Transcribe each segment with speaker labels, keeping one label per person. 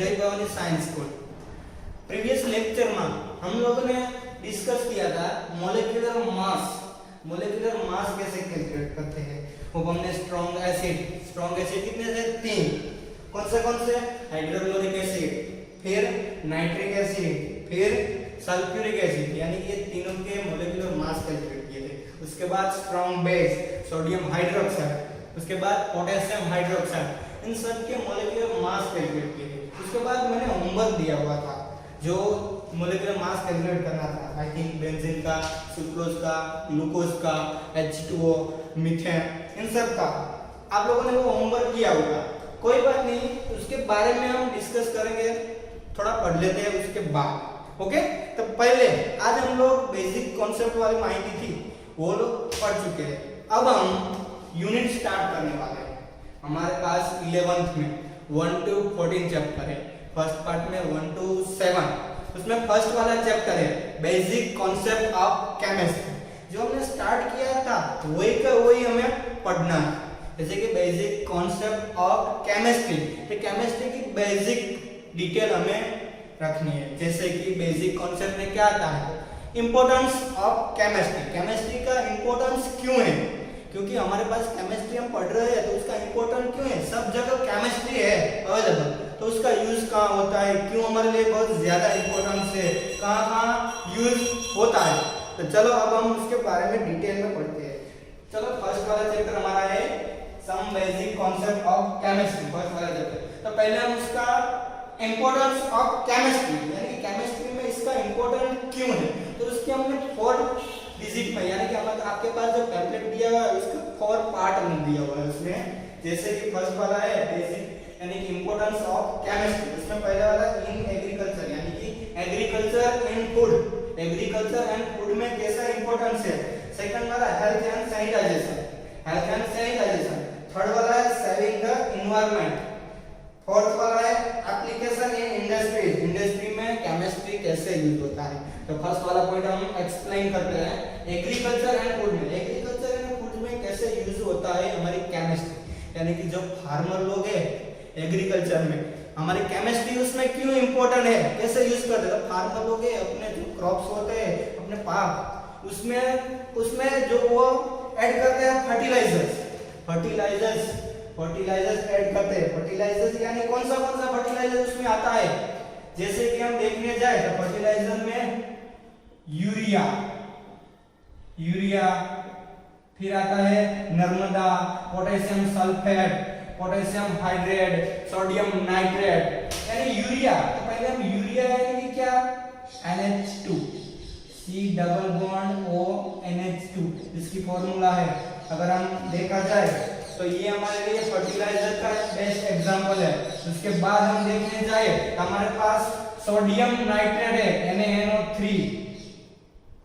Speaker 1: जय Bhavani science school. Previous lecture में हम लोगों ने डिस्कस किया था मोलेक्युलर मास कैसे कैलकुलेट करते हैं। वो हमने स्ट्रॉन्ग एसिड कितने थे? 3। कौन से? हाइड्रोक्लोरिक एसिड, फिर नाइट्रिक एसिड, फिर सल्फ्यूरिक एसिड, यानी ये तीनों के मोलेक्युलर मास कैलकुलेट किए थे। उसके बाद स्ट्रॉन्ग बेस सोडियम हाइड्रोक्साइड, उसके बाद पोटेशियम हाइड्रोक्साइड, इन सब के मोलेक्युलर मास कैलकुलेट किए थे। उसके बाद मैंने होमवर्क दिया हुआ था जो मोलेक्युलर मास कैलकुलेट करना था। आई थिंक बेंजीन का, सुक्रोज का, ग्लूकोज का, H2O, मीथेन, इन सब का आप लोगों ने वो होमवर्क किया होगा। कोई बात नहीं, उसके बारे में हम डिस्कस करेंगे, थोड़ा पढ़ लेते हैं उसके बाद। ओके, तो पहले आज हम लोग बेसिक कॉन्सेप्ट वाली माहिती थी वो लोग पढ़ चुके हैं। अब हम यूनिट स्टार्ट करने वाले हैं। हमारे पास 11th में 1 to 14 चैप्टर है। फर्स्ट पार्ट में 1 to 7, उसमें फर्स्ट वाला चैप्टर है बेसिक कॉन्सेप्ट ऑफ केमिस्ट्री। जो हमने स्टार्ट किया था वही का वही हमें पढ़ना है। जैसे कि बेसिक कॉन्सेप्ट ऑफ केमिस्ट्री, तो केमिस्ट्री की बेसिक डिटेल हमें रखनी है। जैसे कि बेसिक कॉन्सेप्ट में क्या आता है, इंपॉर्टेंस ऑफ केमिस्ट्री। केमिस्ट्री का इंपॉर्टेंस क्यों है? क्योंकि हमारे पास केमिस्ट्री हम पढ़ रहे हैं तो उसका इंपॉर्टेंट क्यों है? सब जगह केमिस्ट्री है अवेलेबल, तो उसका यूज कहाँ होता है, क्यों हमारे लिए बहुत ज्यादा इंपॉर्टेंस है, कहाँ यूज होता है। तो चलो अब हम उसके बारे में डिटेल में पढ़ते हैं। चलो फर्स्ट वाला चैप्टर हमारा है some basic concept of chemistry, first वाला चैप्टर। तो पहले हम उसका इंपॉर्टेंस ऑफ केमिस्ट्री, यानी कि केमिस्ट्री में इसका इंपॉर्टेंट क्यों है, तो उसके हमने 4 डिजिट में, यानी कि हमारे आपके पास जो पैम्फलेट दिया हुआ है उसका 4 पार्ट में दिया हुआ है उसमें। जैसे कि फर्स्ट वाला है बेसिक यानी कि इंपॉर्टेंस ऑफ केमिस्ट्री। उसमें पहला वाला इन एग्रीकल्चर, यानी कि agriculture and food, agriculture and food में कैसा इंपॉर्टेंस है। सेकंड वाला हेल्थ एंड सैनिटाइजेशन, थर्ड वाला है सेविंग द एनवायरनमेंट, फोर्थ वाला है एप्लीकेशन इन इंडस्ट्री में केमिस्ट्री कैसे यूज होता है। तो फर्स्ट वाला पॉइंट हम एक्सप्लेन करते हैं एग्रीकल्चर एंड फूड में। एग्रीकल्चर एंड फूड में कैसे यूज होता है हमारी केमिस्ट्री, यानी कि जो फार्मर लोग हैं एग्रीकल्चर में, हमारी केमिस्ट्री उसमें क्यों इंपॉर्टेंट है, कैसे यूज करते हैं। फार्मर लोग अपने जो क्रॉप्स होते हैं अपने पाक, उसमें जो वो ऐड करते हैं फर्टिलाइजर्स ऐड करते हैं। फर्टिलाइजर्स यानी कौन सा फर्टिलाइजर उसमें आता है। जैसे कि हम देखने जाए तो फर्टिलाइजर में यूरिया, फिर आता है Narmada, potassium sulphate, potassium hydrate, sodium nitrate, यानी यूरिया। तो पहले हम यूरिया यानी कि क्या, NH2, C double bond O NH2, इसकी फॉर्मूला है। अगर हम देखा जाए तो ये हमारे लिए फर्टिलाइजर का बेस्ट एग्जांपल है। उसके बाद हम देखने जाए तो हमारे पास सोडियम नाइट्रेट है NaNO3,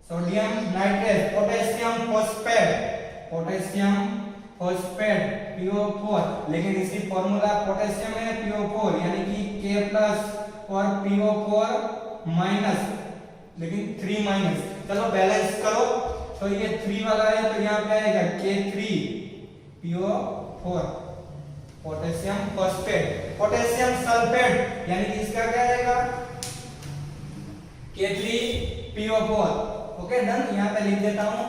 Speaker 1: sodium nitrate, potassium phosphate PO4, लेकिन इसकी फॉर्मूला पोटेशियम है PO4 यानी कि K+ और PO4-, लेकिन 3-। चलो बैलेंस करो तो ये 3 वाला है तो यहाँ पे आएगा K3PO4, potassium phosphate, potassium sulphate यानी कि इसका क्या आएगा K3PO4। ओके डन, यहाँ पे लिख देता हूँ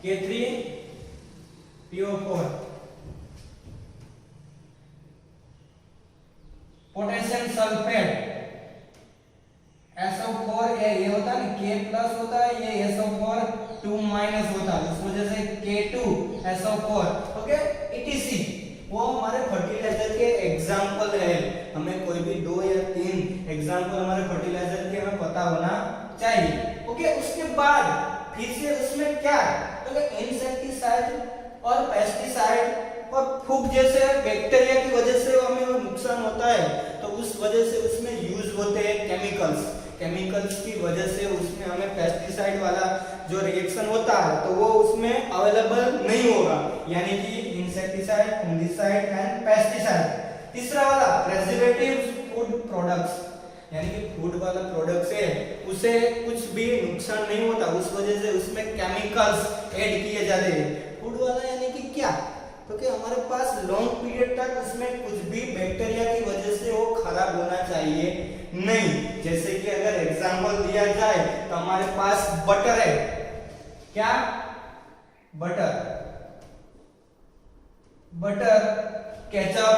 Speaker 1: K3PO4। पोटेशियम सल्फेट SO4, ये होता है K+ होता है, ये SO4 2- होता है, उस वजह से K2SO4। ओके, ETC वो हमारे फर्टिलाइजर के एग्जांपल है। हमें कोई भी 2 या 3 एग्जांपल हमारे फर्टिलाइजर के हमें पता होना चाहिए। ओके, उसके बाद फिर से उसमें क्या है, इंसेक्टिसाइड और पेस्टिसाइड और फूग जैसे बैक्टीरिया की वजह से हमें नुकसान होता है, तो उस वजह से उसमें यूज होते हैं केमिकल्स की वजह से उसमें हमें पेस्टिसाइड वाला जो रिएक्शन होता है तो वो उसमें अवेलेबल नहीं होगा, यानी कि इंसेक्टिसाइड, फंगिसाइड एंड पेस्टिसाइड। तीसरा वाला प्रिजर्वेटिव्स फूड प्रोडक्ट्स, यानी कि फूड वाला प्रोडक्ट्स है उसे कुछ भी नुकसान नहीं होता, उस वजह से उसमें केमिकल्स ऐड किए जाते हैं। फूड वाला यानी कि क्या, तो कि हमारे पास लॉन्ग पीरियड तक उसमें कुछ भी बैक्टीरिया की वजह से वो खराब होना चाहिए नहीं। जैसे कि अगर एग्जांपल दिया जाए तो हमारे पास बटर है, क्या बटर, केचप,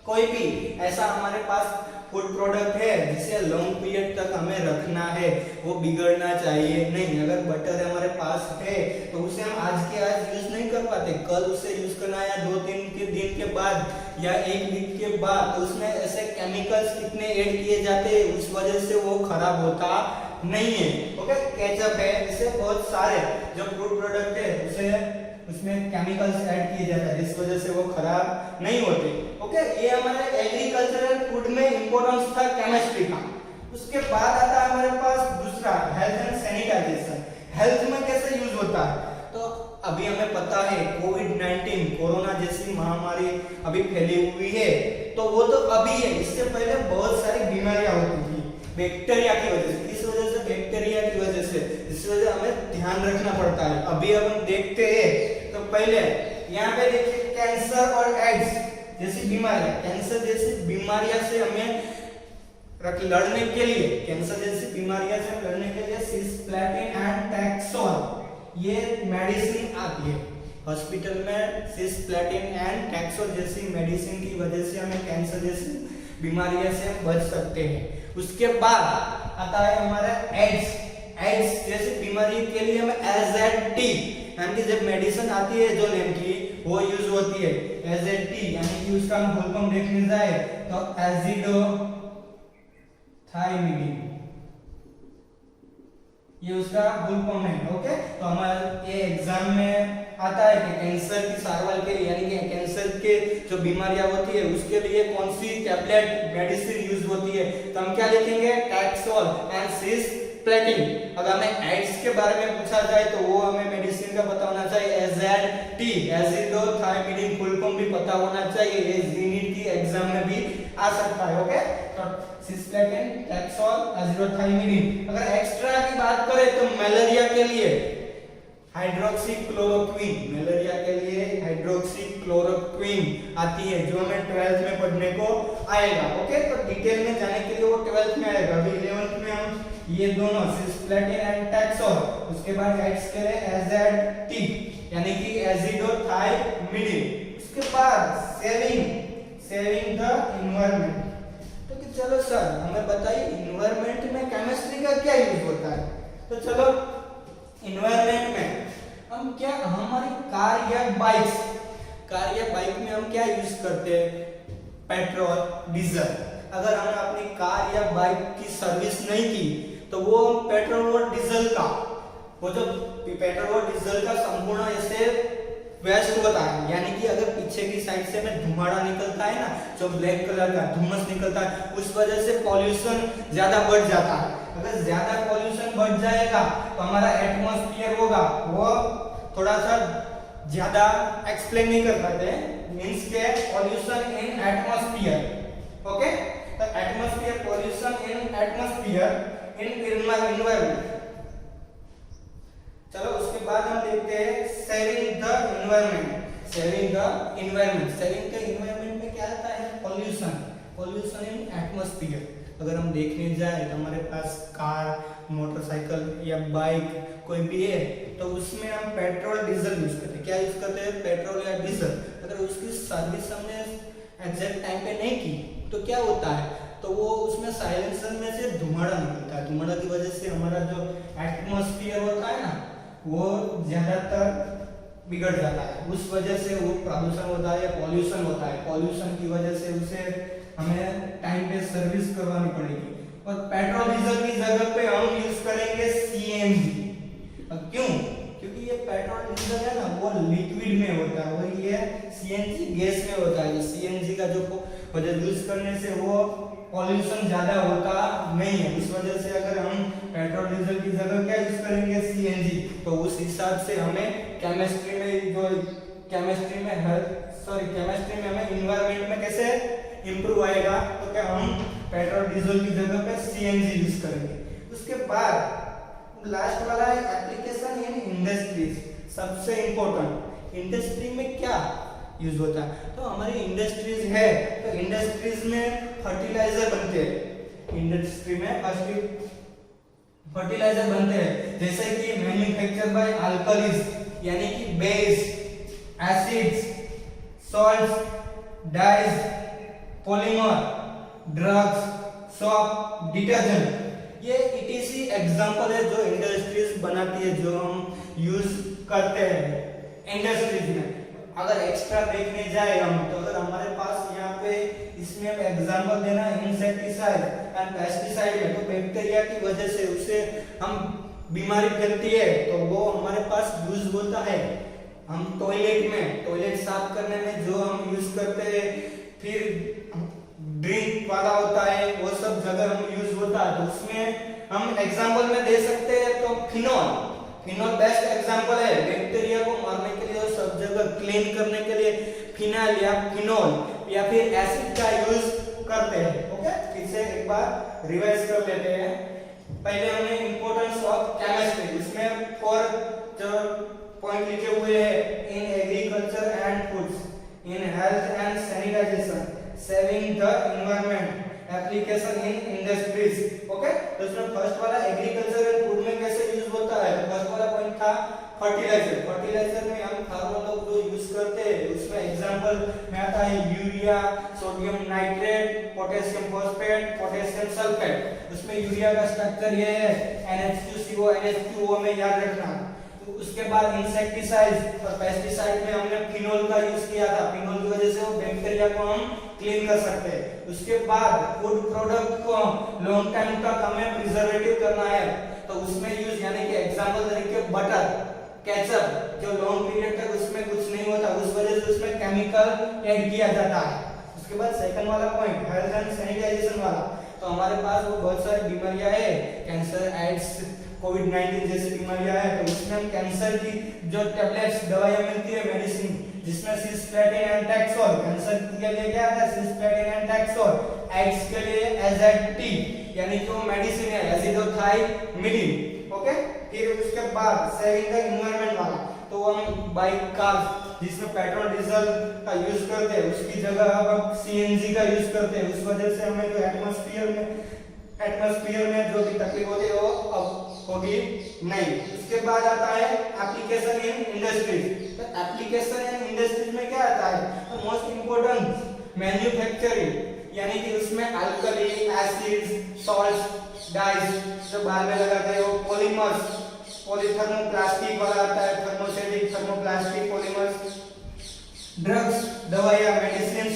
Speaker 1: कोई भी ऐसा हमारे पास फूड प्रोडक्ट है जिसे लॉन्ग पीरियड तक हमें रखना है, वो बिगड़ना चाहिए नहीं। अगर बटर हमारे पास है तो उसे हम आज के आज यूज नहीं कर पाते, कल उसे यूज करना है या 2-3 दिन के बाद या 1 वीक के बाद, तो उसमें ऐसे केमिकल्स कितने ऐड किए जाते हैं, उस वजह से वो खराब होता नहीं है। ओके, केचप है, इससे बहुत सारे जो फूड प्रोडक्ट है उसे उसमें केमिकल्स ऐड किए जाते हैं जिस वजह से वो खराब नहीं होते। ओके, ये हमारे एग्रीकल्चरल फूड में इंपॉर्टेंस था केमिस्ट्री का। उसके बाद आता है हमारे पास दूसरा हेल्थ एंड सैनिटाइजेशन। हेल्थ में कैसे यूज होता है, तो अभी हमें पता है कोविड-19 कोरोना जैसी महामारी अभी फैली हुई है, तो वो तो अभी है, इससे पहले बहुत सारी बीमारियां होती थी बैक्टीरिया की वजह से। इस वजह से बैक्टीरिया की वजह से इस वजह हमें ध्यान रखना पड़ता है। अभी अब हम देखते हैं तो पहले यहाँ पे देखिए कैंसर और एड्स जैसी बीमारियां, कैंसर जैसी बीमारियां से हमें लड़ने के लिए, कैंसर जैसी बीमारियां से लड़ने के लिए सिस्प्लैटिन एंड टैक्सोल ये मेडिसिन आती है हॉस्पिटल में। सिस्प्लैटिन एंड टैक्सोल जैसी मेडिसिन की वजह से हमें कैंसर जैसी बीमारियां से हम बच सकते हैं। उसके बाद आता है हमारा एड्स जैसी बीमारी के लिए हमें एज़ेडी यानी कि जब मेडिसिन आती है जो नेम की वो यूज होती है एज़ेडी, यानी कि उसका हम फुल फॉर्म देखने जाए तो एजिडोथाइमिडिन, ये उसका फुल फॉर्म है। ओके, तो हमारे ये एग्जाम में आता है कि कैंसर की सारवार के लिए यानी कि कैंसर के जो बीमारियां होती है उसके लिए कौन सी टैबलेट मेडिसिन यूज होती है, तो हम क्या लिखेंगे टैक्सोल एंड सिस्प्लैटिन। अगर हमें एड्स के बारे में पूछा जाए तो वो हमें मेडिसिन का पता होना चाहिए एज़ेडी, एजिडोथाइमिडिन फुल फॉर्म भी पता होना चाहिए, ये नीट की एग्जाम में भी आ सकता है। ओके, तो सिस्प्लैटिन, टैक्सोल, एजिडोथाइमिडिन। अगर एक्स्ट्रा की बात करें तो मलेरिया के लिए हाइड्रोक्सीक्लोरोक्विन, मलेरिया के लिए हाइड्रोक्सीक्लोरोक्विन आती है जो हमें 12th में पढ़ने को आएगा। ओके, तो डिटेल में जाने के लिए वो 12th में आएगा। अभी 11th में हम ये दोनों सिस्प्लैटिन एंड टैक्सोल, उसके बाद एड्स के लिए एज़ेडी यानी कि एजिडोथाइमिडिन। उसके बाद सेविंग द एनवायरनमेंट। तो कि चलो सर हमें बताइए एनवायरनमेंट में केमिस्ट्री का क्या यूज होता है, तो चलो एनवायरनमेंट में हम क्या हमारी कार या बाइक में हम क्या यूज करते हैं, पेट्रोल, डीजल। अगर हमने अपनी कार या बाइक की सर्विस नहीं की तो वो पेट्रोल और डीजल का वो जो पेट्रोल और डीजल का संपूर्ण ऐसे वेस्ट होता है, यानी कि अगर पीछे की साइड से में धुआं निकलता है ना, जो ब्लैक कलर का धुम्मस निकलता है, उस वजह से पॉल्यूशन ज्यादा बढ़ जाता है। अगर ज्यादा पॉल्यूशन बढ़ जाएगा तो हमारा एटमॉस्फेयर होगा वो थोड़ा सा ज्यादा एक्सप्लेन नहीं कर पाते हैं, मींस के पॉल्यूशन इन एटमॉस्फेयर। ओके, तो atmosphere pollution in atmosphere in environment. चलो उसके बाद हम देखते हैं saving the environment. Saving the environment में क्या आता है, पॉल्यूशन इन एटमॉस्फेयर। अगर हम देखने जाए तो हमारे पास कार, मोटरसाइकिल या बाइक कोई भी है तो उसमें हम पेट्रोल डीजल यूज करते हैं। क्या यूज करते हैं, पेट्रोल या डीजल। अगर उसकी सर्विस हमने एग्जैक्ट टाइम पे नहीं की तो क्या होता है, तो वो उसमें साइलेंसर में से धुआं निकलता है। धुआं की वजह से हमारा जो एटमॉस्फेयर होता है ना वो ज्यादातर बिगड़ जाता है, उस वजह से वो प्रदूषण होता है या पॉल्यूशन होता है। पॉल्यूशन की वजह से उसे हमें टाइम पे सर्विस करवानी पड़ेगी। और पेट्रोल डीजल की जगह पे हम यूज करेंगे सीएनजी। क्यों, क्योंकि ये पेट्रोल डीजल है ना वो लिक्विड में होता है और ये सीएनजी गैस में होता है। सीएनजी का जो वजह यूज करने से वो पॉल्यूशन ज्यादा होता नहीं है, इस वजह से अगर हम पेट्रोल डीजल की जगह क्या यूज करेंगे, सीएनजी, तो उस हिसाब से हमें केमिस्ट्री में हमें एनवायरनमेंट में कैसे इंप्रूव आएगा, तो क्या हम पेट्रोल डीजल की जगह पे सीएनजी यूज करेंगे। उसके बाद लास्ट वाला है एप्लीकेशन इन इंडस्ट्रीज, सबसे इंपॉर्टेंट इंडस्ट्री में क्या यूज होता है? तो हमारी इंडस्ट्रीज है, तो इंडस्ट्रीज में फर्टिलाइजर बनते हैं, इंडस्ट्री में फर्टिलाइजर बनते हैं, जैसे कि मैन्युफैक्चर बाय अल्कलीज यानी कि base, acids, salts, dyes, polymer, drugs, soap, detergent, ये इटीसी एग्जांपल है जो इंडस्ट्रीज बनाती है, जो हम यूज करते हैं इंडस्ट्रीज में। अगर एक्स्ट्रा देखने जाए हम, तो अगर हमारे पास यहाँ पे इसमें एग्जांपल देना इंसेक्टिसाइड एंड पेस्टिसाइड है, तो बैक्टीरिया की वजह से उससे हम बीमारी फैलती है, तो वो हमारे पास यूज होता है। हम टॉयलेट में, टॉयलेट साफ करने में जो हम यूज करते हैं, फिर ड्रिंक वाला होता है, वो सब जगह हम यूज होता है, तो उसमें हम एग्जांपल में दे सकते हैं तो फिनॉल, फिनॉल बेस्ट एग्जांपल है। बैक्टीरिया को मारने के लिए और सब जगह क्लीन करने के लिए फिनाइल या फिनॉल या फिर एसिड का यूज करते हैं। ओके, फिर से एक बार रिवाइज कर लेते हैं। पहले हमने इंपॉर्टेंस ऑफ केमिस्ट्री, इसमें 4 जो पॉइंट लिखे हुए हैं, in agriculture and foods, in health and sanitization, saving the environment, application in industries. Okay, तो इसमें फर्स्ट वाला एग्रीकल्चर एंड फूड में कैसे यूज होता है, तो फर्स्ट वाला पॉइंट था फर्टिलाइजर। फर्टिलाइजर में हम फार्मर लोग जो यूज करते हैं, उसमें एग्जांपल में आता है urea, sodium nitrate, potassium phosphate, potassium sulphate. उसमें यूरिया का स्ट्रक्चर ये है NH2CO NH2O में याद रखना। तो उसके बाद इंसेक्टिसाइड और पेस्टिसाइड में हमने फिनोल का यूज किया था, फिनोल की वजह से वो बैक्टीरिया को हम क्लीन कर सकते हैं। उसके बाद फूड प्रोडक्ट को लॉन्ग टाइम तक हमें प्रिजर्वेटिव करना है, तो उसमें यूज यानी कि एग्जांपल तरीके बटर, केचप, जो लॉन्ग पीरियड तक उसमें कुछ नहीं होता, उस वजह से उसमें केमिकल ऐड किया जाता है। उसके बाद सेकंड वाला पॉइंट हेल्थ एंड सैनिटाइजेशन वाला, तो हमारे पास वो बहुत सारी बीमारियां है, कैंसर, एड्स, कोविड-19 जैसी बीमारियां हैं, तो उसमें हम कैंसर की जो टैबलेट्स दवाइयां मिलती है, मेडिसिन, जिसमें सिस्प्लेटिन एंड टैक्सोल, कैंसर के लिए क्या है सिस्प्लेटिन एंड टैक्सोल, एड्स के लिए एजेटी यानी कि वो मेडिसिन है एसिडोथाइमिलिन। ओके, फिर उसके बाद सेविंग द एनवायरनमेंट वाला, तो हम बाइक, कार जिसमें पेट्रोल डीजल का यूज करते हैं, उसकी जगह अब हम सीएनजी का यूज करते हैं। उस वजह से हमें जो एटमॉस्फेयर में जो भी तकलीफ होती है वो अब होगी नहीं। उसके बाद आता है एप्लीकेशन इन इंडस्ट्रीज। तो एप्लीकेशन इन इंडस्ट्रीज में क्या आता है, तो मोस्ट इंपोर्टेंट मैन्युफैक्चरिंग यानी कि उसमें अल्कली, एसिड्स, सॉल्ट्स, डाइज जो बाहर में लगाते हैं, वो पॉलीमर्स, पॉलीथर्मोप्लास्टिक वाला आता है, थर्मोसेटिक, थर्मोप्लास्टिक, पॉलीमर्स, ड्रग्स, दवाइयां, medicine,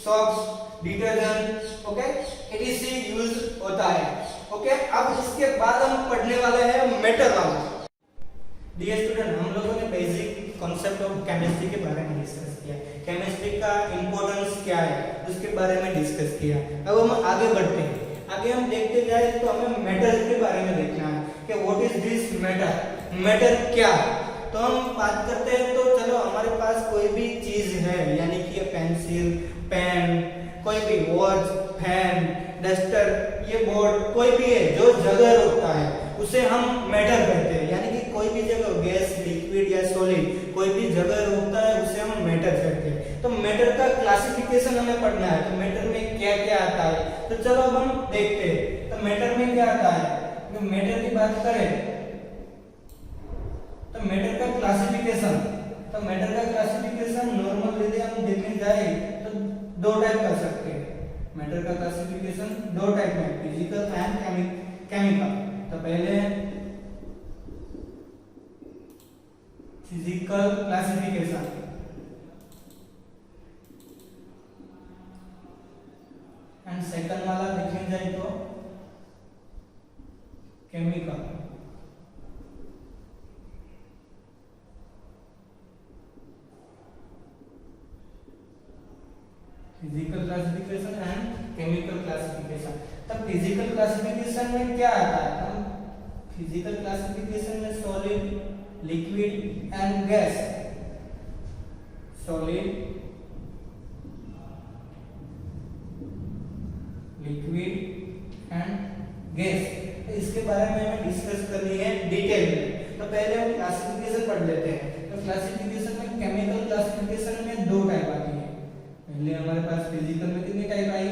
Speaker 1: soaps, detergent, okay, etc use होता है। ओके, अब इसके बाद हम पढ़ने वाले हैं मेटल वाला। डियर स्टूडेंट, हम लोगों ने बेसिक कॉन्सेप्ट ऑफ केमिस्ट्री के बारे में डिस्कस किया, केमिस्ट्री का इंपॉर्टेंस क्या है उसके बारे में डिस्कस किया। अब हम आगे बढ़ते हैं। आगे हम देखते जाए तो हमें मेटल के बारे में देखना है कि what is this metal, metal क्या है। तो हम बात करते हैं, तो चलो हमारे पास कोई भी चीज है यानी कि पेंसिल, पेन, कोई भी वॉच, फैन, डस्टर, ये बोर्ड, कोई भी है जो जगह रोकता है उसे हम मेटल कहते हैं। यानी कि कोई भी जगह गैस, लिक्विड या सॉलिड कोई भी जगह रोकता है उसे हम मेटल कहते हैं। तो मेटल का क्लासिफिकेशन हमें पढ़ना है, तो मेटल में क्या क्या आता है, तो चलो अब हम देखते हैं। तो मेटल में क्या आता है, तो मेटल की बात करें तो मेटल का क्लासिफिकेशन, तो मेटल का क्लासिफिकेशन नॉर्मल यदि हम देखने जाए तो दो टाइप कर सकते हैं। मेटल का क्लासिफिकेशन दो टाइप में, फिजिकल एंड केमिकल। तो पहले फिजिकल क्लासिफिकेशन एंड सेकंड वाला देखने जाए तो chemical. Physical classification and chemical classification. तब फिजिकल क्लासिफिकेशन में क्या आता है, हम फिजिकल क्लासिफिकेशन में solid, liquid and gas, solid, liquid and gas, तो इसके बारे में हमें डिस्कस करनी है डिटेल में। तो पहले हम क्लासिफिकेशन पढ़ लेते हैं। तो क्लासिफिकेशन में, केमिकल क्लासिफिकेशन में दो टाइप आती है। पहले हमारे पास फिजिकल में कितनी टाइप आई,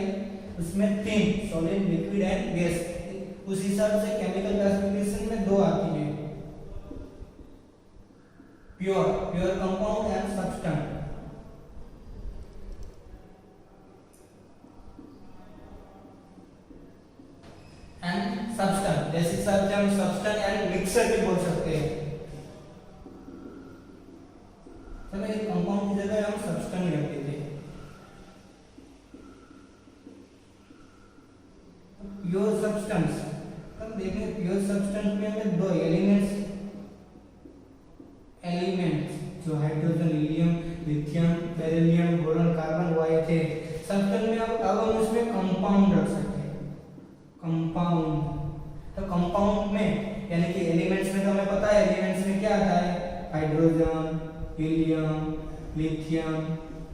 Speaker 1: उसमें 3, सॉलिड, लिक्विड एंड गैस। उस हिसाब से केमिकल क्लासिफिकेशन में दो आती है, pure compound and substance. And substance, जैसे हिसाब से हम सब्सटेंस एंड मिक्सर भी बोल सकते हैं। चलो एक कंपाउंड की जगह हम सब्सटेंस रख देते हैं। प्योर सब्सटेंस, तब देखें प्योर सब्सटेंस में हमें दो एलिमेंट्स जो hydrogen, helium, lithium, beryllium, boron, carbon, वो आए थे। सब्सटेंस में अब हम उसमें कंपाउंड रख सकते हैं, कंपाउंड। तो कंपाउंड में यानी कि एलिमेंट्स में तो हमें पता है एलिमेंट्स में क्या आता है, hydrogen, helium, lithium,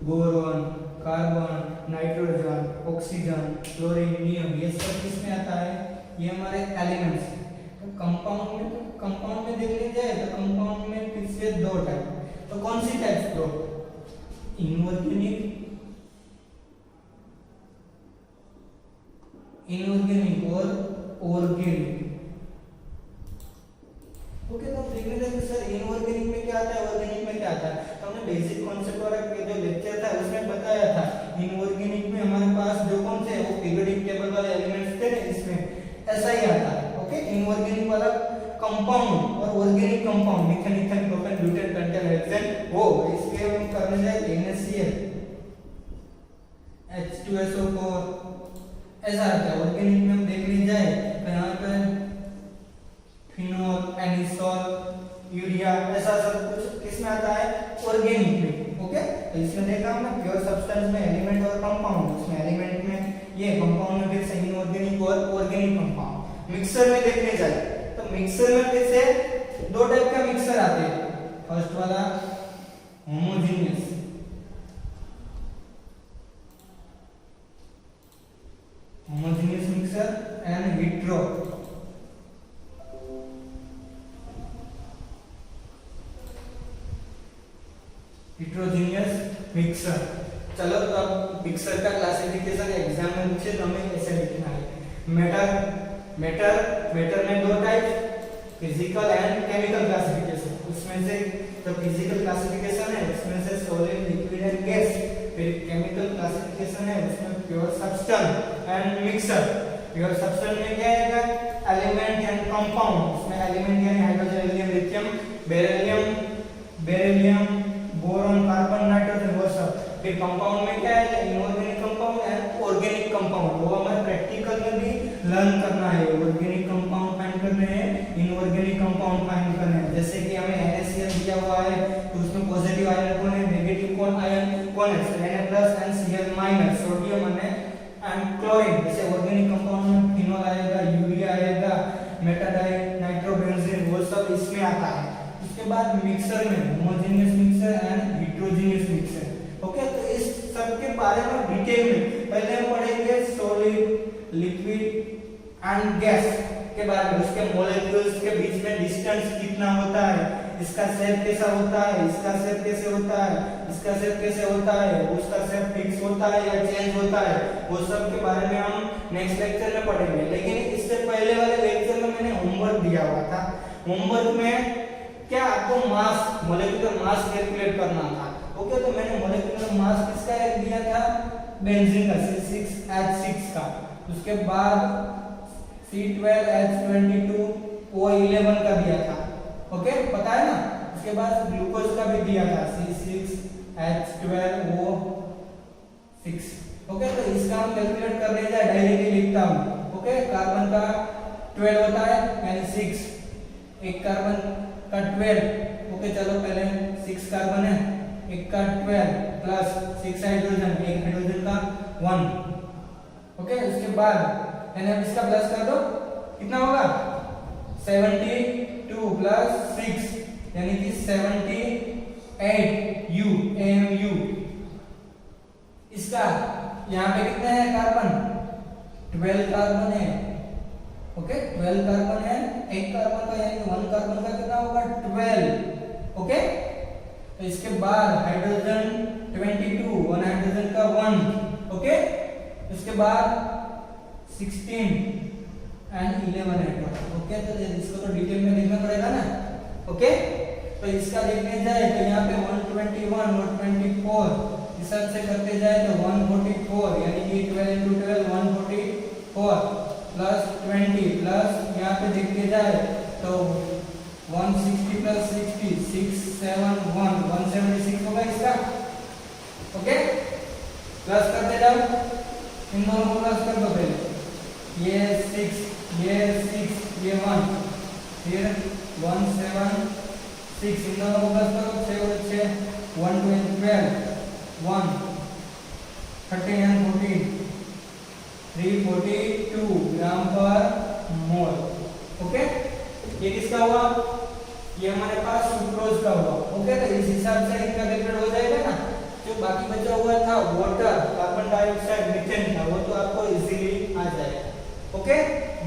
Speaker 1: boron, carbon, nitrogen, oxygen, chlorine, नियम, ये सब किसमें आता है, ये हमारे एलिमेंट्स हैं। तो कंपाउंड में देखने जाए तो कंपाउंड में फिर से दो टाइप। तो कौन सी टाइप्स दो, इनऑर्गेनिक और ऑर्गेनिक। ओके, तो देखने जाए सर इनऑर्गेनिक में क्या आता है, ऑर्गेनिक में क्या आता है। तो हमने बेसिक कॉन्सेप्ट वाला जो लेक्चर था उसमें बताया था, इनऑर्गेनिक में हमारे पास जो कौन थे वो पीरियोडिक टेबल वाले एलिमेंट्स थे ना, इसमें ऐसा ही आता है। ओके, इनऑर्गेनिक वाला कंपाउंड और organic compound, methane, ethane, propane, butane, pentane, hexane, वो इसके हम करने जाए NaCl, H2SO4, ऐसा आता है। ऑर्गेनिक में हम देखने जाए तो यहाँ पे फिनोल, एनिसोल, यूरिया, ऐसा सब कुछ किसमें आता है, ऑर्गेनिक में। ओके, तो इसमें देखा हमने प्योर सब्सटेंस में एलिमेंट और कंपाउंड, उसमें एलिमेंट में ये, कंपाउंड में फिर से इनऑर्गेनिक और ऑर्गेनिक कंपाउंड। मिक्सर में देखने जाए तो मिक्सर में फिर से दो टाइप का मिक्सर आते हैं। फर्स्ट वाला homogeneous, mixer and heterogeneous mixer. चलो तो अब मिक्सर का क्लासिफिकेशन एग्जाम में पूछे तो हमें ऐसे लिखना है। मैटर में दो type, physical and chemical classification. उसमें से जो फिजिकल क्लासिफिकेशन है उसमें से सॉलिड, लिक्विड एंड गैस। फिर केमिकल क्लासिफिकेशन है उसमें pure substance and mixer. Pure substance में क्या आएगा, एलिमेंट एंड कंपाउंड। उसमें एलिमेंट यानी hydrogen, helium, lithium, beryllium, boron, carbon, nitrogen, वो सब। फिर कंपाउंड में क्या है, inorganic compound and organic compound. वो हमें प्रैक्टिकल में भी लर्न करना है। ऑर्गेनिक कंपाउंड फाइंड करने हैं, इनऑर्गेनिक कंपाउंड फाइंड करने हैं। जैसे कि हमें NaCl दिया हुआ है तो उसमें पॉजिटिव आयन कौन है, नेगेटिव कौन आयन कौन है, Na+ and Cl-, sodium and chlorine. जैसे ऑर्गेनिक कंपाउंड में फिनोल आएगा, यूरिया आएगा, मेटाडाइन, नाइट्रोबेंजीन, वो सब इसमें आता है। उसके बाद मिक्सर में homogeneous mixer and heterogeneous mixer. Okay, तो इस सब के बारे में डिटेल में पहले हम पढ़ेंगे सॉलिड, लिक्विड एंड गैस के बारे में। उसके मॉलिक्यूल्स के बीच में डिस्टेंस कितना होता है, इसका शेप कैसा होता है, इसका शेप कैसे होता है, इसका शेप कैसे होता है, उसका शेप फिक्स होता है या चेंज होता है, वो सब के बारे में हम नेक्स्ट लेक्चर में पढ़ेंगे। लेकिन इससे पहले वाले लेक्चर में मैंने होमवर्क दिया हुआ था। होमवर्क में क्या आपको मास, मॉलिक्यूलर मास कैलकुलेट करना था। ओके, तो मैंने मॉलिक्यूलर मास किसका दिया था, बेंजीन का, C6H6 का। उसके बाद C12H22O11 का दिया था। ओके, पता है ना। उसके बाद ग्लूकोज का भी दिया था, C6H12O6। ओके, तो इसका हम कैलकुलेट करने जाए, डायरेक्टली लिखता हूं। ओके, कार्बन का 12 होता है यानी 6, एक कार्बन का 12। ओके, चलो पहले 6 कार्बन है, एक का 12 प्लस 6 हाइड्रोजन, एक हाइड्रोजन का 1। ओके, उसके बाद यानी अब इसका प्लस कर दो, कितना होगा 72 प्लस 6 यानी कि 78U AMU। इसका यहाँ पे कितने हैं कार्बन, 12 कार्बन है। ओके, 12 कार्बन है, एक कार्बन का यानी 1 कार्बन का कितना होगा 12। ओके, तो इसके बाद हाइड्रोजन 22 वन हाइड्रोजन का 1, ओके। इसके बाद 16 एंड 11 है, ओके। तो इसको तो डिटेल में देखना पड़ेगा ना, ओके। तो इसका देखने जाए तो यहाँ पे 121 और 24 हिसाब से करते जाए तो 144 यानी कि 12 into 12 144 प्लस 20 प्लस यहाँ पे देखते जाए तो 160 प्लस 60 671 176 होगा इसका, ओके। प्लस करते जाओ, इन दोनों को प्लस कर दो पहले, ये 6 ये 1 फिर 176 इन दोनों को प्लस करो, 6 और 6 112 1 13 and 14 342 ग्राम पर मोल, ओके। ये किसका हुआ? ये हमारे पास सुक्रोज का हुआ, ओके। तो इस हिसाब से इनका कैलकुलेट हो जाएगा ना। जो बाकी बचा हुआ था वाटर, कार्बन डाइऑक्साइड, मीथेन था, वो तो आपको इजीली आ जाएगा, ओके।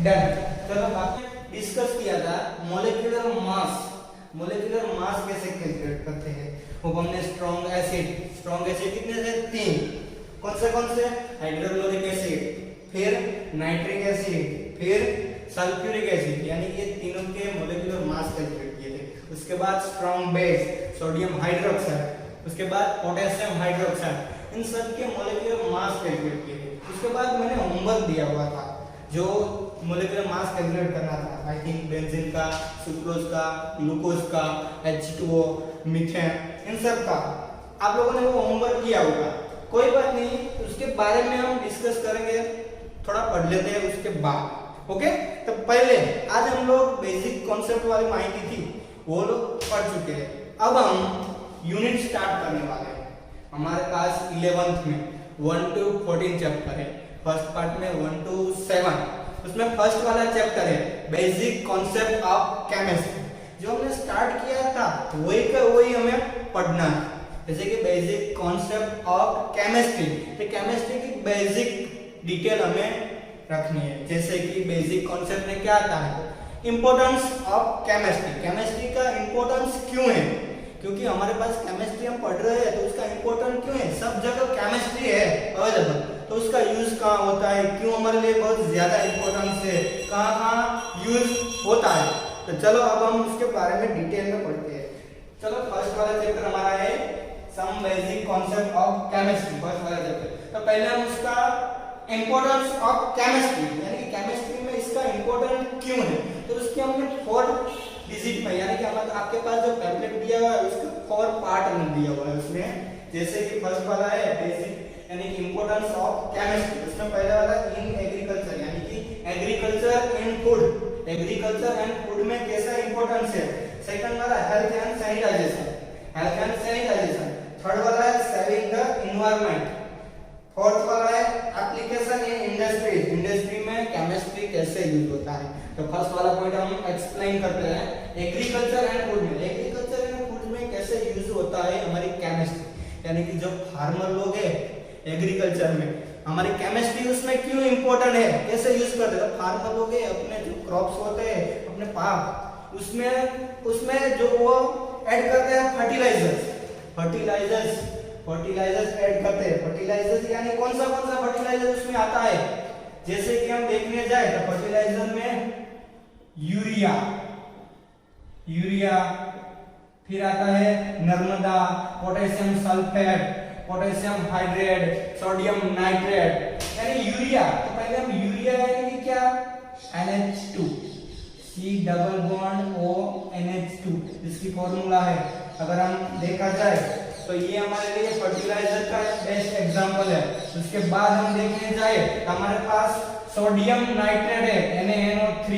Speaker 1: डन। चलो आपने डिस्कस किया था मॉलिक्यूलर मास, मॉलिक्यूलर मास कैसे कैलकुलेट करते हैं। वो हमने स्ट्रॉन्ग एसिड कितने थे? 3। कौन से? हाइड्रोक्लोरिक एसिड, फिर नाइट्रिक एसिड, फिर सल्फ्यूरिक एसिड, यानी ये तीनों के मॉलिक्यूलर मास कैलकुलेट किए थे। उसके बाद स्ट्रॉन्ग बेस सोडियम हाइड्रोक्साइड, उसके बाद पोटेशियम हाइड्रोक्साइड, इन सब के मॉलिक्यूलर मास कैलकुलेट किए थे। उसके बाद मैंने होमवर्क दिया हुआ था जो मॉलिक्यूलर मास कैलकुलेट करना था, आई थिंक बेंजीन का, सुक्रोज का, ग्लूकोज का, H2O, मीथेन, इन सब का आप लोगों ने वो होमवर्क किया होगा। कोई बात नहीं, उसके बारे में हम डिस्कस करेंगे, थोड़ा पढ़ लेते हैं उसके बाद, ओके। तो पहले आज हम लोग बेसिक कॉन्सेप्ट वाली माहिती थी वो लोग पढ़ चुके हैं। अब हम यूनिट स्टार्ट करने वाले हैं। हमारे पास 11th में 1 to 14 चैप्टर है। फर्स्ट पार्ट में 1 to 7, उसमें फर्स्ट वाला चैप्टर है बेसिक कॉन्सेप्ट ऑफ केमिस्ट्री। जो हमने स्टार्ट किया था वही का वही हमें पढ़ना है। जैसे कि बेसिक कॉन्सेप्ट ऑफ केमिस्ट्री, तो केमिस्ट्री की बेसिक डिटेल हमें रखनी है। जैसे कि बेसिक कॉन्सेप्ट में क्या आता है, इंपॉर्टेंस ऑफ केमिस्ट्री, केमिस्ट्री का इंपॉर्टेंस क्यों है, क्योंकि हमारे पास केमिस्ट्री हम पढ़ रहे हैं तो उसका इंपॉर्टेंट क्यों है। सब जगह केमिस्ट्री है अवेलेबल, तो उसका यूज कहाँ होता है, क्यों हमारे लिए बहुत ज्यादा इंपॉर्टेंस है, कहाँ यूज होता है। तो चलो अब हम उसके बारे में डिटेल में पढ़ते हैं। चलो फर्स्ट वाला चैप्टर हमारा है some basic concept of chemistry, first वाला चैप्टर। तो पहले हम उसका इंपॉर्टेंस ऑफ केमिस्ट्री, यानी कि केमिस्ट्री में इसका इंपॉर्टेंट क्यों है, तो उसके हमने 4 डिजिट में, यानी कि हमारे आपके पास जो पैम्फलेट दिया हुआ है उसका 4 पार्ट में दिया हुआ है उसमें। जैसे कि फर्स्ट वाला है बेसिक यानी कि इंपॉर्टेंस ऑफ केमिस्ट्री, उसमें पहला वाला इन एग्रीकल्चर, यानी कि agriculture and food, agriculture and food में कैसा इंपॉर्टेंस है। सेकंड वाला health and sanitization, health and sanitization. Third वाला है सेविंग द एनवायरनमेंट। फोर्थ वाला है एप्लीकेशन इन इंडस्ट्री, इंडस्ट्री में केमिस्ट्री कैसे यूज होता है। तो फर्स्ट वाला पॉइंट हम एक्सप्लेन करते हैं एग्रीकल्चर एंड फूड में, एग्रीकल्चर एंड फूड में कैसे यूज होता है हमारी केमिस्ट्री, यानी कि जो फार्मर लोग है एग्रीकल्चर में, हमारी केमिस्ट्री उसमें क्यों इंपॉर्टेंट है, कैसे यूज करते हैं। फार्मर लोग है अपने जो क्रॉप्स होते हैं अपने पाक, उसमें जो वो ऐड करते हैं फर्टिलाइजर्स ऐड करते हैं। फर्टिलाइजर्स यानी कौन सा फर्टिलाइजर उसमें आता है। जैसे कि हम देखने जाए तो फर्टिलाइजर में यूरिया, फिर आता है Narmada, potassium sulphate, potassium hydrate, sodium nitrate, यानी यूरिया। तो पहले हम यूरिया यानी कि क्या, NH2, C double bond O NH2, जिसकी फॉर्मूला है। अगर हम देखा जाए तो ये हमारे लिए फर्टिलाइजर का बेस्ट एग्जांपल है। उसके बाद हम देखने जाए तो हमारे पास सोडियम नाइट्रेट है NaNO3,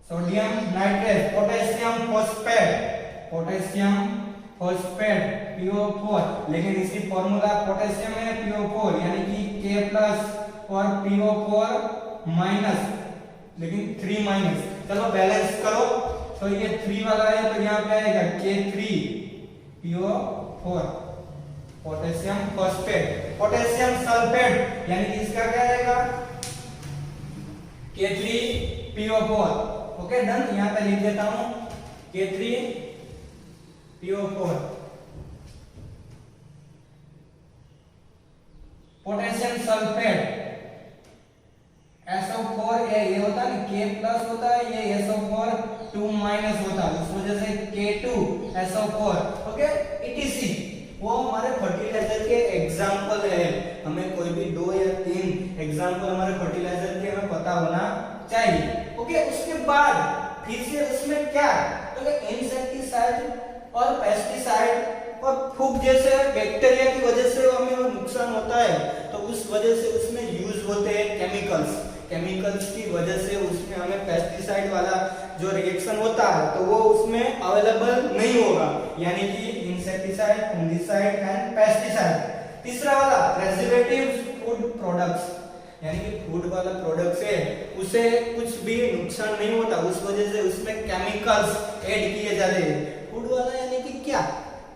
Speaker 1: sodium nitrate, potassium phosphate PO4, लेकिन इसकी फॉर्मूला पोटेशियम है PO4 यानी कि K+ और PO4 माइनस, लेकिन 3 माइनस। चलो बैलेंस करो तो ये 3 वाला है तो यहाँ पे आएगा K3 PO4, potassium phosphate, potassium sulphate यानी कि इसका क्या आएगा K3 PO4। ओके डन, यहाँ पे लिख देता हूँ K3 PO4, potassium sulphate SO4, ये होता है K प्लस होता है, ये SO4 2 माइनस होता है, उस वजह से K2SO4, ओके etc। वो हमारे फर्टिलाइजर के एग्जाम्पल है, हमें कोई भी 2 या 3 एग्जाम्पल हमारे फर्टिलाइजर के हमें पता होना चाहिए, ओके। उसके बाद फिर से उसमें क्या, तो इंसेक्टिसाइड और पेस्टिसाइड और फूग जैसे बैक्टीरिया की वजह से हमें वो नुकसान होता है, तो उस वजह से उसमें यूज होते हैं केमिकल्स की वजह से उसमें हमें पेस्टिसाइड वाला जो रिएक्शन होता है तो वो उसमें अवेलेबल नहीं होगा, यानी कि इंसेक्टिसाइड, फंगिसाइड एंड पेस्टिसाइड। तीसरा वाला प्रिजर्वेटिव्स फूड प्रोडक्ट्स, यानी कि फूड वाला प्रोडक्ट्स है उसे कुछ भी नुकसान नहीं होता, उस वजह से उसमें केमिकल्स ऐड किए जाते हैं। फूड वाला यानी कि क्या,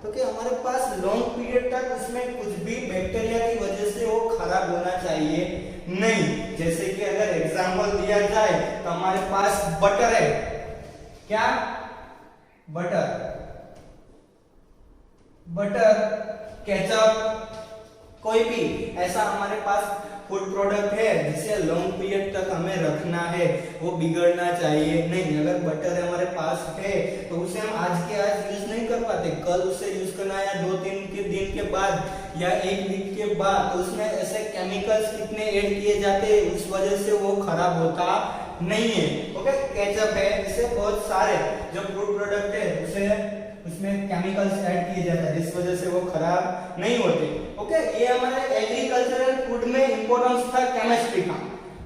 Speaker 1: तो कि हमारे पास लॉन्ग पीरियड तक उसमें कुछ भी बैक्टीरिया की वजह से वो खराब होना चाहिए नहीं। जैसे कि अगर एग्जांपल दिया जाए तो हमारे पास बटर है, क्या बटर, केचप, कोई भी ऐसा हमारे पास फूड प्रोडक्ट है जिसे लॉन्ग पीरियड तक हमें रखना है, वो बिगड़ना चाहिए नहीं। अगर बटर हमारे पास है तो उसे हम आज के आज यूज नहीं कर पाते, कल उसे यूज करना है या 2-3 के दिन के बाद या 1 वीक के बाद, तो उसमें ऐसे केमिकल्स कितने ऐड किए जाते हैं, उस वजह से वो खराब होता नहीं है, ओके। केचप है, इससे बहुत सारे जो फूड प्रोडक्ट है उसे उसमें केमिकल्स ऐड किए जाते हैं जिस वजह से वो खराब नहीं होते, ओके। ये हमारे एग्रीकल्चरल फूड में इंपॉर्टेंस था केमिस्ट्री का।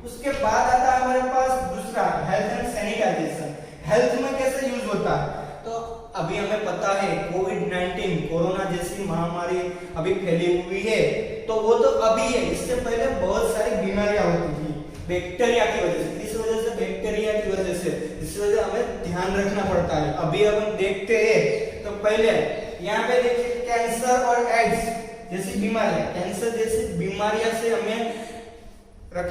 Speaker 1: उसके बाद आता है हमारे पास दूसरा हेल्थ एंड सैनिटाइजेशन। हेल्थ में कैसे यूज होता है, तो अभी हमें पता है कोविड-19 कोरोना जैसी महामारी अभी फैली हुई है, तो वो तो अभी है, इससे पहले बहुत सारी बीमारियां होती थी बैक्टीरिया की वजह से, इस वजह से बैक्टीरिया की वजह से, इस वजह से हमें ध्यान रखना पड़ता है। अभी अब हम देखते हैं तो पहले यहाँ पे देखिए कैंसर और एड्स जैसी बीमारियां, कैंसर जैसी बीमारियां से हमें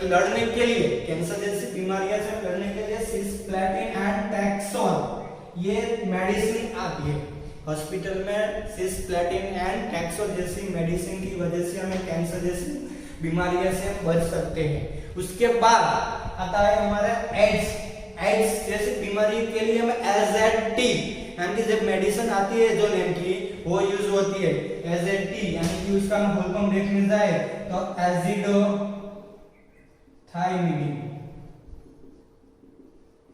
Speaker 1: लड़ने के लिए, कैंसर जैसी बीमारियां से लड़ने के लिए सिस्प्लैटिन एंड टैक्सोल ये मेडिसिन आती है हॉस्पिटल में। सिस्प्लैटिन एंड टैक्सोल जैसी मेडिसिन की वजह से हमें कैंसर जैसी बीमारियों से हम बच सकते हैं। उसके बाद आता है हमारा एड्स जैसी बीमारी के लिए हमें AZT यानी कि जब मेडिसिन आती है जो नेम की वो यूज होती है AZT, यानी कि उसका हम फुल फॉर्म देखने जाए तो एजिडोथाइमिन,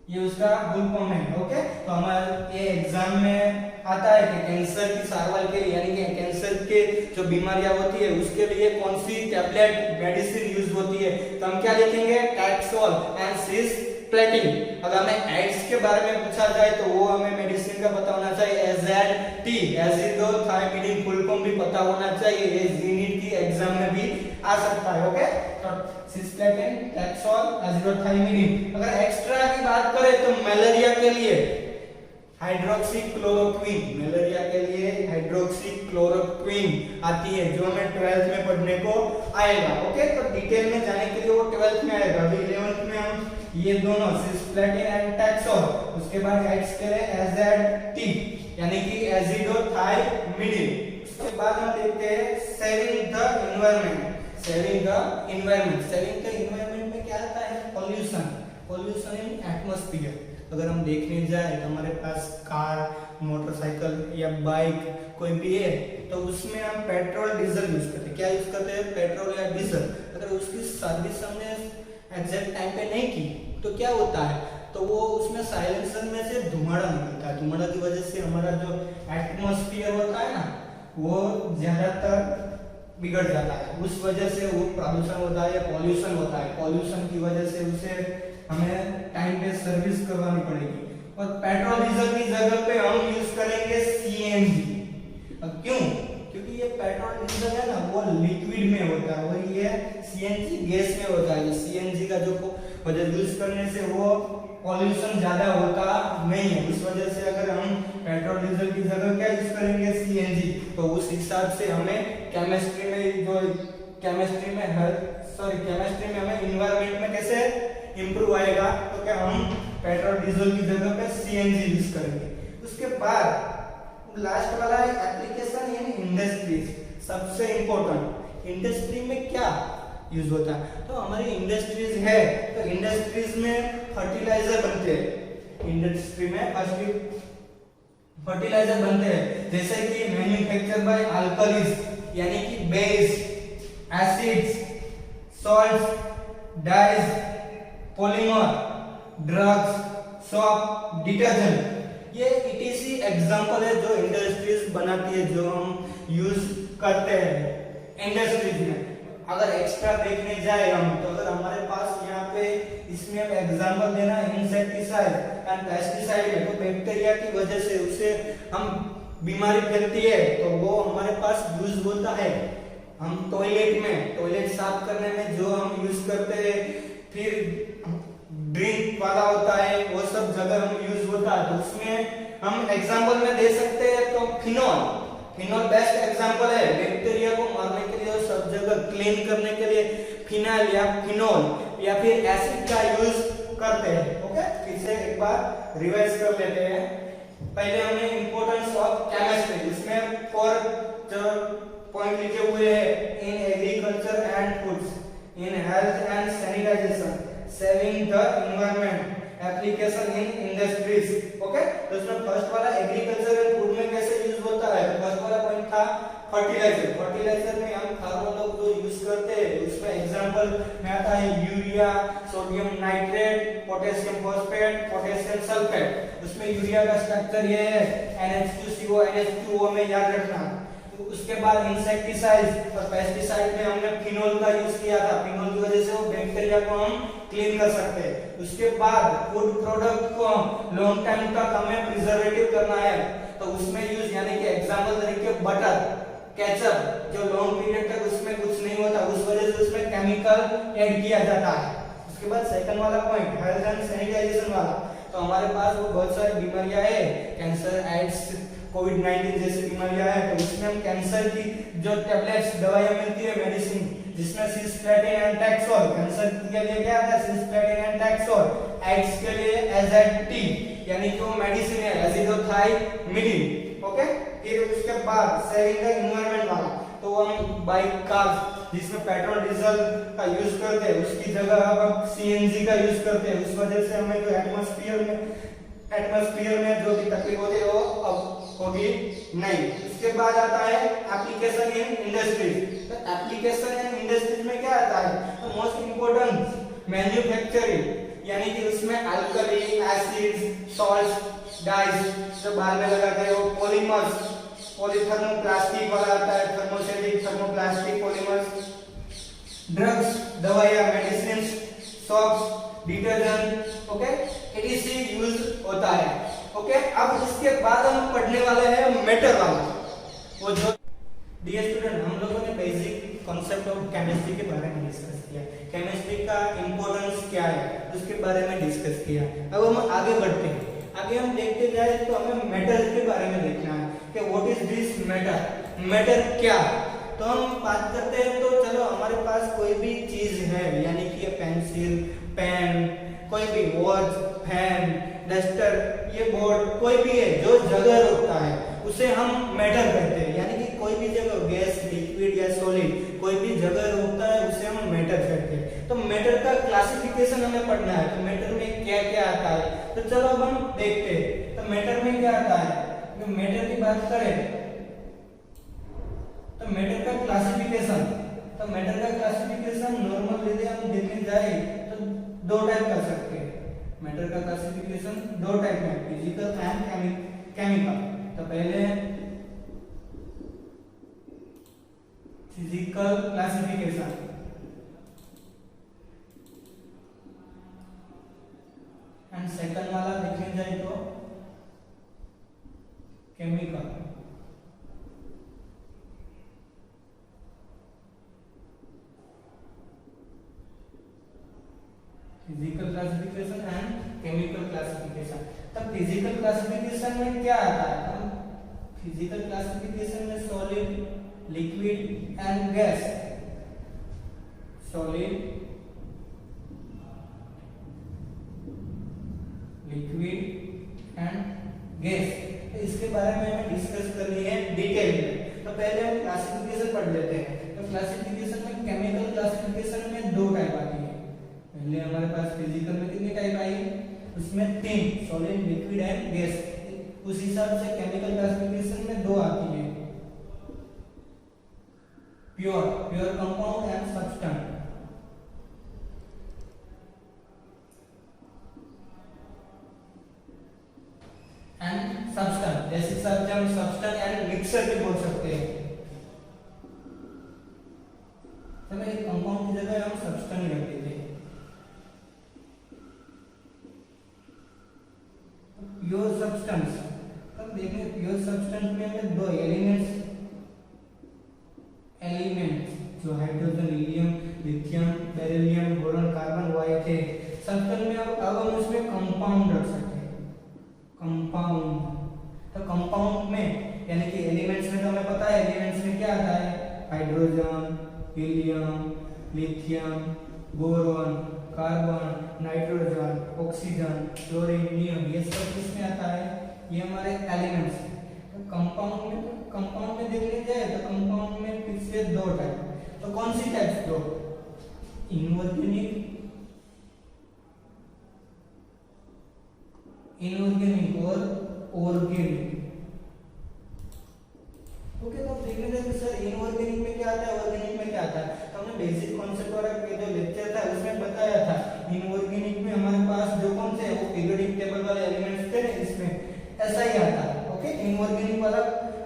Speaker 1: ये उसका फुल फॉर्म है, ओके। तो हमारे ये एग्जाम में आता है कि कैंसर की सारवार के लिए, यानी कि कैंसर के जो बीमारियां होती है उसके लिए कौन सी टैबलेट मेडिसिन यूज होती है, तो हम क्या लिखेंगे टैक्सोल एंड सिस्प्लैटिन। अगर हमें एड्स के बारे में पूछा जाए तो वो हमें मेडिसिन का पता होना चाहिए AZT, एजिडोथाइमिन फुल फॉर्म भी पता होना चाहिए, ये नीट की एग्जाम में भी आ सकता है, ओके। तो सिस्प्लैटिन, टैक्सोल, एजिडोथाइमिन। अगर एक्स्ट्रा की बात करें तो मलेरिया के लिए हाइड्रोक्सीक्लोरोक्विन, मलेरिया के लिए हाइड्रोक्सीक्लोरोक्विन आती है जो हमें 12th में पढ़ने को आएगा, ओके। तो डिटेल में जाने के लिए वो 12th में आएगा, अभी 11th में हम ये दोनों सिस्प्लैटिन एंड टैक्सोल, उसके बाद एड्स के लिए AZT यानी कि एजिडोथाइमिन। उसके बाद हम देखते हैं saving the environment. Saving the environment में क्या आता है पॉल्यूशन इन एटमॉस्फेयर। अगर हम देखने जाए तो हमारे पास कार, मोटरसाइकिल या बाइक कोई भी है तो उसमें हम पेट्रोल डीजल यूज करते हैं। क्या यूज करते हैं, पेट्रोल या डीजल। अगर उसकी सर्विस हमने एग्जैक्ट टाइम पे नहीं की तो क्या होता है, तो वो उसमें साइलेंसर में से धुआंधा निकलता है, धुआंधा की वजह से हमारा जो एटमॉस्फेयर होता है ना वो ज्यादातर बिगड़ जाता है, उस वजह से वो प्रदूषण होता है या पॉल्यूशन होता है। पॉल्यूशन की वजह से उसे हमें टाइम पे सर्विस करवानी पड़ेगी। और पेट्रोल डीजल की जगह पे हम यूज करेंगे CNG। क्यों, क्योंकि ये पेट्रोल डीजल है ना वो लिक्विड में होता है और ये CNG गैस में होता है। CNG का जो वजह यूज करने से वो पॉल्यूशन ज्यादा होता नहीं है, उस वजह से अगर हम पेट्रोल डीजल की जगह क्या यूज करेंगे CNG, तो उस हिसाब से हमें केमिस्ट्री में हमें एनवायरनमेंट में कैसे इंप्रूव आएगा, तो क्या हम पेट्रोल डीजल की जगह पे CNG यूज करेंगे। उसके बाद लास्ट वाला है एप्लीकेशन इन इंडस्ट्रीज, सबसे इंपॉर्टेंट। इंडस्ट्री में क्या यूज होता है, तो हमारी इंडस्ट्रीज है, तो इंडस्ट्रीज में फर्टिलाइजर बनते हैं। इंडस्ट्री में फर्टिलाइजर बनते हैं, जैसे कि मैन्युफैक्चर बाय अल्कलीज यानी कि base, acids, salts, dyes, polymer, drugs, soap, detergent, ये इटीसी एग्जांपल है जो इंडस्ट्रीज बनाती है, जो हम यूज करते हैं इंडस्ट्रीज में। अगर एक्स्ट्रा देखने जाए हम, तो अगर हमारे पास यहाँ पे इसमें एग्जांपल देना इंसेक्टिसाइड एंड पेस्टिसाइड है, तो बैक्टीरिया की वजह से उसे हम बीमारी फैलती है, तो वो हमारे पास यूज होता है। हम टॉयलेट साफ करने में जो हम यूज करते हैं, फिर ड्रिंक वाला होता है, वो सब जगह हम यूज होता है, तो उसमें हम एग्जांपल में दे सकते हैं तो फिनॉल बेस्ट एग्जांपल है। बैक्टीरिया को मारने के लिए और सब जगह क्लीन करने के लिए फिनाइल या फिनॉल या फिर एसिड का यूज करते हैं। ओके, फिर से एक बार रिवाइज कर लेते हैं। पहले हमने इंपॉर्टेंस ऑफ केमिस्ट्री, इसमें 4 जो पॉइंट लिखे हुए हैं, in agriculture and foods, in health and sanitization, saving the environment, application in industries. Okay, तो इसमें फर्स्ट वाला एग्रीकल्चर एंड फूड में कैसे यूज होता है, फर्स्ट वाला पॉइंट था फर्टिलाइजर में हम खादों लोग जो यूज करते हैं, उसमें एग्जांपल में आता है urea, sodium nitrate, potassium phosphate, potassium sulphate. उसमें यूरिया का स्ट्रक्चर ये है NH2CO NH2O में याद रखना। उसके बाद इंसेक्टिसाइड और पेस्टिसाइड में हमने फिनोल का यूज किया था, फिनोल की वजह से वो बैक्टीरिया को हम क्लीन कर सकते हैं। उसके बाद फूड प्रोडक्ट को लॉन्ग टाइम तक हमें प्रिजर्वेटिव करना है, तो उसमें यूज यानी कि एग्जांपल तरीके बटर, केचप, जो लॉन्ग पीरियड तक उसमें कुछ नहीं होता, उस वजह से उसमें केमिकल ऐड किया जाता है। उसके बाद सेकंड वाला पॉइंट हेल्थ एंड सैनिटाइजेशन वाला, तो हमारे पास वो बहुत सारी बीमारियां है, कैंसर, एड्स, कोविड-19 जैसी बीमारियां हैं, तो उसमें हम कैंसर की जो टैबलेट्स दवाइयां मिलती है, मेडिसिन, जिसमें सिस्प्लेटिन एंड टैक्सोल, कैंसर के लिए क्या है सिस्प्लेटिन एंड टैक्सोल, एड्स के लिए एजेटी यानी कि वो मेडिसिन है एजिडोथाइमिडिन। ओके, फिर उसके बाद सेविंग द एनवायरनमेंट वाला, तो हम बाइक, कार जिसमें पेट्रोल डीजल का यूज करते हैं, उसकी जगह हम सीएनजी का यूज करते हैं, उस वजह से हमें जो एटमॉस्फेयर में जो भी तकलीफ होती है वो अब होगी नहीं। उसके बाद आता है एप्लीकेशन इन इंडस्ट्रीज, तो एप्लीकेशन इन इंडस्ट्रीज में क्या आता है, तो मोस्ट इंपोर्टेंट मैन्युफैक्चरिंग यानी कि उसमें अल्कली, एसिड्स, सॉल्ट्स, डाइज जो बाहर में लगाते हैं, वो पॉलीमर्स, पॉलीथर्मोप्लास्टिक वाला आता है, थर्मोसेटिक, थर्मोप्लास्टिक पॉलीमर्स, ड्रग्स, दवाइयां, medicine, soaps, detergent, okay, etc use होता है। ओके, अब इसके बाद हम पढ़ने वाले हैं मैटर वाला, वो जो डियर स्टूडेंट हम लोगों ने बेसिक कॉन्सेप्ट ऑफ केमिस्ट्री के बारे में डिस्कस किया, केमिस्ट्री का इंपॉर्टेंस क्या है उसके बारे में डिस्कस किया। अब हम आगे बढ़ते हैं, आगे हम देखते जाए तो हमें मैटर के बारे में देखना है कि what is this matter, matter क्या। तो हम बात करते हैं, तो चलो हमारे पास कोई भी चीज है यानी कि पेंसिल, पेन, कोई भी वॉच, फैन, डस्टर, ये बोर्ड, कोई भी है जो जगह रोकता है उसे हम मैटर कहते हैं, यानी कि कोई भी जगह गैस, लिक्विड या सॉलिड कोई भी जगह रोकता है उसे हम मैटर कहते हैं। तो मैटर का क्लासिफिकेशन हमें पढ़ना है, तो मैटर में क्या क्या आता है, तो चलो अब हम देखते हैं। तो मैटर में क्या आता है, तो मैटर की बात करें तो मैटर का क्लासिफिकेशन, तो मैटर का क्लासिफिकेशन नॉर्मल यदि हम देखने जाए तो दो टाइप कर सकते हैं। मैटर का क्लासिफिकेशन दो टाइप है, फिजिकल एंड केमिकल। तो पहले फिजिकल क्लासिफिकेशन एंड सेकंड वाला देखने जाए तो chemical. Physical classification and chemical classification. तब फिजिकल क्लासिफिकेशन में क्या आता है, फिजिकल क्लासिफिकेशन में solid, liquid and gas, solid, liquid and gas. तो इसके बारे में हमें डिस्कस करनी है डिटेल में। तो पहले हम क्लासिफिकेशन पढ़ लेते हैं। तो क्लासिफिकेशन में केमिकल क्लासिफिकेशन में 2 टाइप आती है। पहले हमारे पास फिजिकल में कितनी टाइप आई, उसमें 3, सॉलिड, लिक्विड एंड गैस। उस हिसाब से केमिकल क्लासिफिकेशन में 2 आती है, pure compound and substance. And substance, जैसे सब्सटेंस एंड मिक्सर भी बोल सकते हैं। तो एक कंपाउंड की जगह हम सब्सटेंस रख देते हैं। प्योर सब्सटेंस, तब देखें प्योर सब्सटेंस में हमें 2 एलिमेंट्स जो hydrogen, helium, lithium, beryllium, boron, carbon, वाई थे। सब्सटेंस में अब हम उसमें कंपाउंड रख सकते हैं, कंपाउंड। तो कंपाउंड में यानी कि एलिमेंट्स में तो हमें पता है एलिमेंट्स में क्या आता है, hydrogen, helium, lithium, boron, carbon, nitrogen, oxygen, chlorine, नियम, ये सब किसमें आता है, ये हमारे एलिमेंट्स हैं। तो कंपाउंड में देखने जाए तो कंपाउंड में फिर से 2 टाइप। तो कौन सी टाइप्स 2, इनऑर्गेनिक और ऑर्गेनिक। ओके, तो देखने जाए तो सर इनऑर्गेनिक में क्या आता है, ऑर्गेनिक में क्या आता है। तो हमने बेसिक कॉन्सेप्ट वाला जो लेक्चर था उसमें बताया था, इनऑर्गेनिक में हमारे पास जो कौन से वो पीरियोडिक टेबल वाले एलिमेंट्स थे, इसमें ऐसा ही आता है। ओके, इनऑर्गेनिक वाला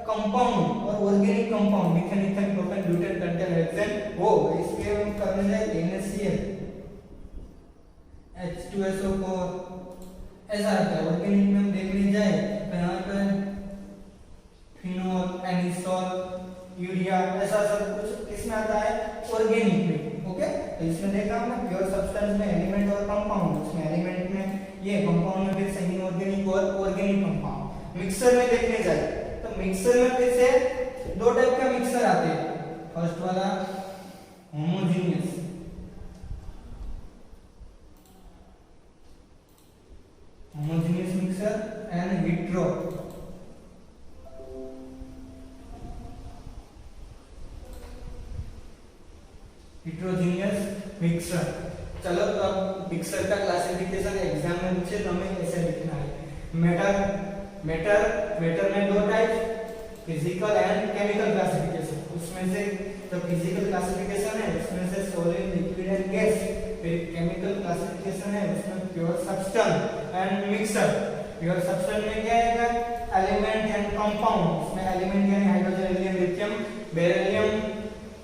Speaker 1: कंपाउंड और organic compound, methane, ethane, propane, butane, pentane, hexane, वो इसके हम करने जाए NaCl, H2SO4, ऐसा आता है। ऑर्गेनिक में हम देखने जाए तो यहाँ पे फिनोल, एनिसोल, यूरिया, ऐसा सब कुछ किसमें आता है, ऑर्गेनिक में। ओके, तो इसमें देखा हमने प्योर सब्सटेंस में एलिमेंट और कंपाउंड, उसमें एलिमेंट में ये, कंपाउंड में फिर से इनऑर्गेनिक और ऑर्गेनिक कंपाउंड। मिक्सर में देखने जाए तो मिक्सर में फिर से 2 टाइप का मिक्सर आते हैं। फर्स्ट वाला homogeneous, mixer and heterogeneous mixer. चलो तो अब मिक्सर का क्लासिफिकेशन एग्जाम में पूछे तो हमें कैसे लिखना है। मैटर में 2 type, physical and chemical classification. उसमें से जो फिजिकल क्लासिफिकेशन है उसमें से सॉलिड, लिक्विड एंड गैस। फिर केमिकल क्लासिफिकेशन है उसमें pure substance and mixer. Pure substance में क्या आएगा, एलिमेंट एंड कंपाउंड। उसमें एलिमेंट यानी hydrogen, helium, lithium,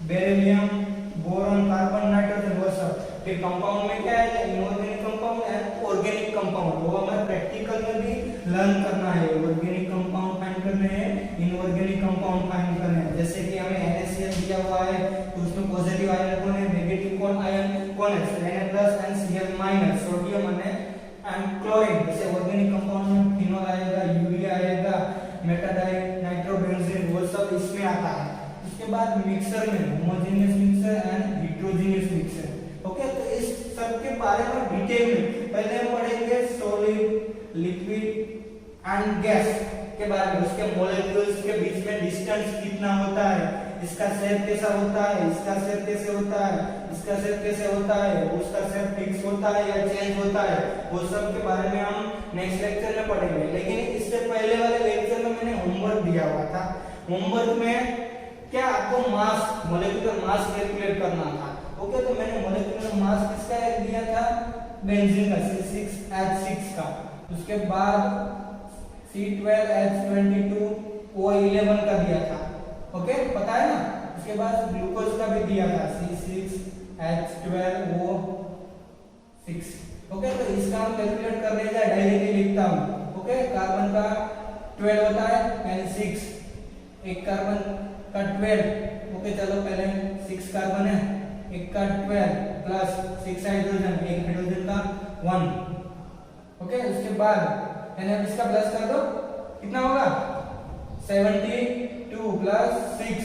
Speaker 1: beryllium, boron, carbon, nitrogen, वो सब। फिर कंपाउंड में क्या है, inorganic compound and organic compound. वो हमें प्रैक्टिकल में भी लर्न करना है। ऑर्गेनिक कंपाउंड फाइंड करने हैं, इनऑर्गेनिक कंपाउंड फाइंड करने हैं। जैसे कि हमें NaCl दिया हुआ है तो उसमें पॉजिटिव आयन कौन है, नेगेटिव कौन आयन कौन है, Na+ and Cl-, sodium and chlorine. जैसे ऑर्गेनिक कंपाउंड में फिनोल आएगा, यूरिया आएगा, मेटाडाइन, नाइट्रोबेंजीन, वो सब इसमें आता है। उसके बाद मिक्सर में homogeneous mixer and heterogeneous mixer. Okay, तो इस सब के बारे में डिटेल में पहले हम पढ़ेंगे सॉलिड, लिक्विड एंड गैस के बारे में। उसके मॉलिक्यूल्स के बीच में डिस्टेंस कितना होता है, इसका शेप कैसा होता है, इसका शेप कैसे होता है, इसका शेप कैसे होता है, उसका शेप फिक्स होता है या चेंज होता है, वो सब के बारे में हम नेक्स्ट लेक्चर में पढ़ेंगे। लेकिन इससे पहले वाले लेक्चर में मैंने होमवर्क दिया हुआ था। होमवर्क में क्या आपको मास, मॉलिक्यूलर मास कैलकुलेट करना था। ओके, तो मैंने मॉलिक्यूलर मास किसका दिया था, बेंजीन का, C6H6 का। उसके बाद C12H22 O11 का दिया था। ओके, पता है ना। उसके बाद ग्लूकोज का भी दिया था, C6H12O6। ओके, तो इसका हम कैलकुलेट करने जाए, डायरेक्टली लिखता हूं। ओके, कार्बन का 12 होता है यानी 6, एक कार्बन का 12। ओके, चलो पहले 6 कार्बन है, एक का 12 प्लस 6 हाइड्रोजन, एक हाइड्रोजन का 1। ओके, उसके बाद यानी अब इसका प्लस कर दो, कितना होगा 72 प्लस 6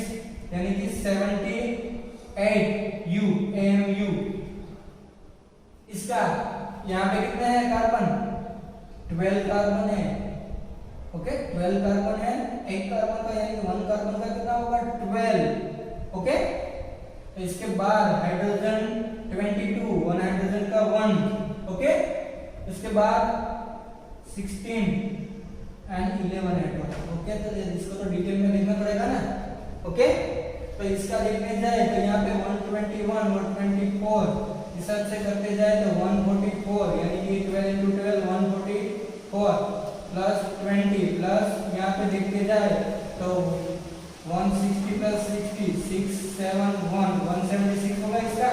Speaker 1: यानी कि 78 AMU। इसका यहाँ पे कितने हैं कार्बन, 12 कार्बन है, ओके 12 कार्बन है, एक कार्बन का यानी 1 कार्बन का कितना होगा 12। ओके तो इसके बाद हाइड्रोजन 22, 1 हाइड्रोजन का 1। ओके इसके बाद 16 एंड 11 एटम। ओके तो इसको तो डिटेल में लिखना पड़ेगा ना। ओके तो इसका देखने जाए तो यहाँ पे 121 124 हिसाब से करते जाए तो 144 यानी कि 12 into 12 144 प्लस 20 प्लस यहाँ पे देखते जाए तो 160 प्लस 60 671 176 होगा इसका।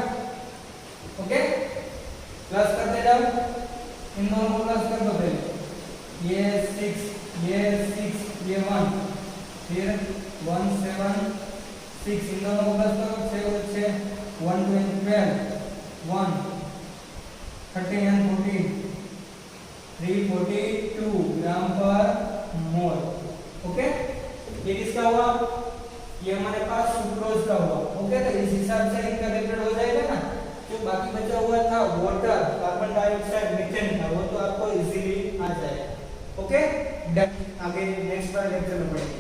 Speaker 1: ओके प्लस करते जाओ, इन दोनों को प्लस कर दो पहले, ये 6 ये 6 ये 1 फिर 176 इन दोनों को प्लस करो, 6 और 6 112 1 30 and 14 342 ग्राम पर मोल। ओके ये किसका हुआ, ये हमारे पास सुक्रोज का हुआ। ओके तो इस हिसाब से इनका रेट हो जाएगा ना। जो बाकी बचा हुआ था वाटर कार्बन डाइऑक्साइड मीथेन था वो तो आपको इजीली आ जाएगा। ओके आगे नेक्स्ट बार लेक्चर में पढ़ेंगे।